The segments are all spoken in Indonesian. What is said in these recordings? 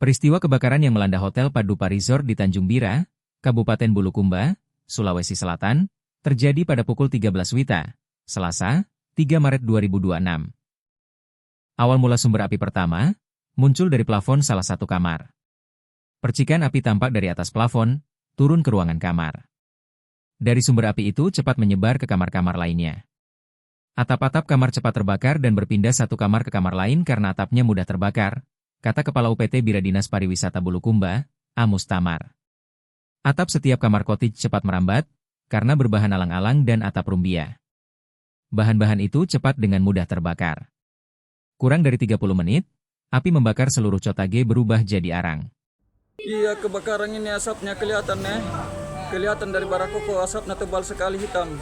Peristiwa kebakaran yang melanda Hotel Padupa Resort di Tanjung Bira, Kabupaten Bulukumba, Sulawesi Selatan, terjadi pada pukul 13 WITA, Selasa, 3 Maret 2026. Awal mula sumber api pertama, muncul dari plafon salah satu kamar. Percikan api tampak dari atas plafon, turun ke ruangan kamar. Dari sumber api itu cepat menyebar ke kamar-kamar lainnya. Atap-atap kamar cepat terbakar dan berpindah satu kamar ke kamar lain karena atapnya mudah terbakar, kata Kepala UPT Bira Dinas Pariwisata Bulukumba, Amus Tamar. Atap setiap kamar cottage cepat merambat, karena berbahan alang-alang dan atap rumbia. Bahan-bahan itu cepat dengan mudah terbakar. Kurang dari 30 menit, api membakar seluruh cotage berubah jadi arang. Iya, kebakaran ini asapnya kelihatan nih. Kelihatan dari bara koko, asapnya tebal sekali hitam.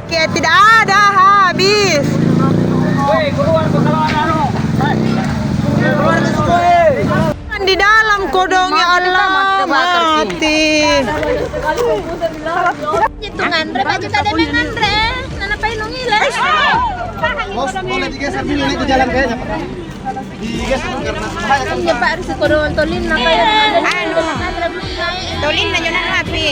Kayak tidak ada habis. Di dalam kodong ya Allah mati. Itu ngandre baju tadi ngandre. Nana painong iles. Bos, boleh digeser dulu nih ke jalan kayaknya, Pak. Digeser karena bahaya kan. Ya Pak harus kodong tolin na kaya. Tolin na yun ang api.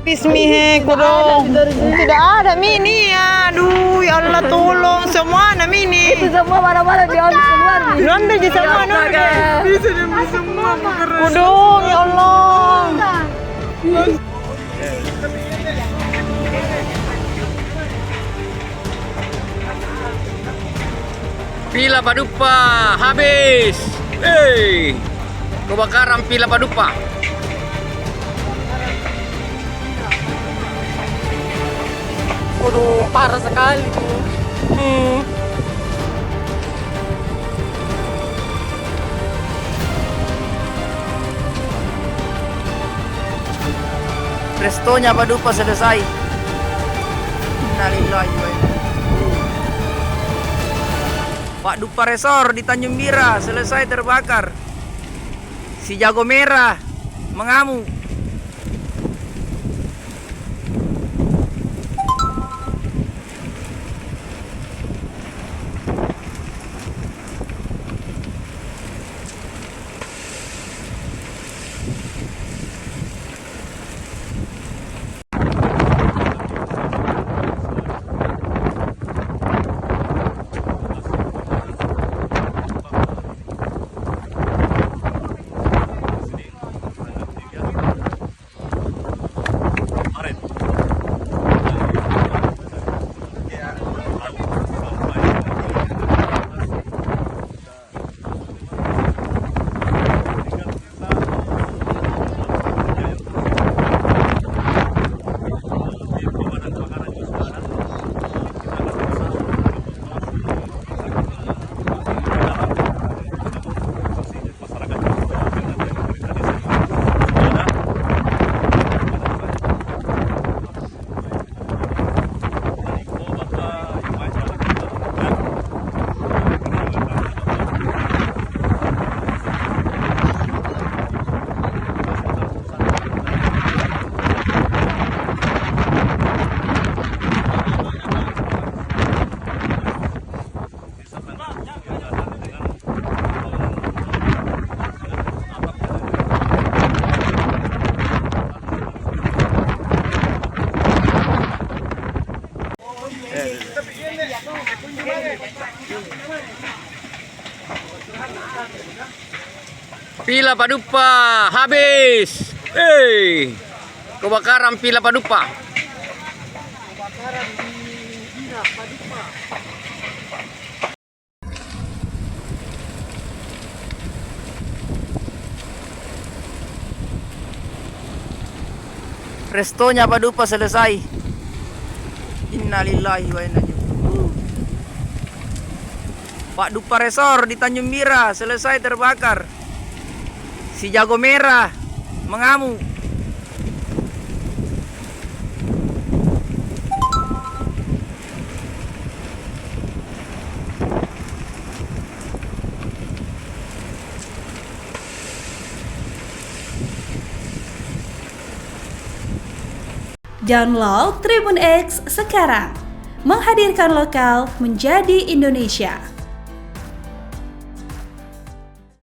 Bismillah kodong. Tidak ada mini. Aduh ya Allah tolong semua na mini. Itu semua barang-barang diambil keluar. Diambil di semua na. Bisa diambil semua. Kodong ya Allah. Pila Padupa habis. Kebakaran Pila Padupa. Waduh, parah sekali. Restonya Padupa selesai. Innalillahi wa inna. Pak Dupa Resort di Tanjung Bira selesai terbakar. Si jago merah mengamuk. Pila Padupa habis. Kebakaran Pila Padupa. Restonya Padupa selesai. Innalillahi wa inna ilaihi. Pak Dupa Resort di Tanjung Bira selesai terbakar. Si jago merah mengamuk. Download Tribun X sekarang. Menghadirkan lokal menjadi Indonesia.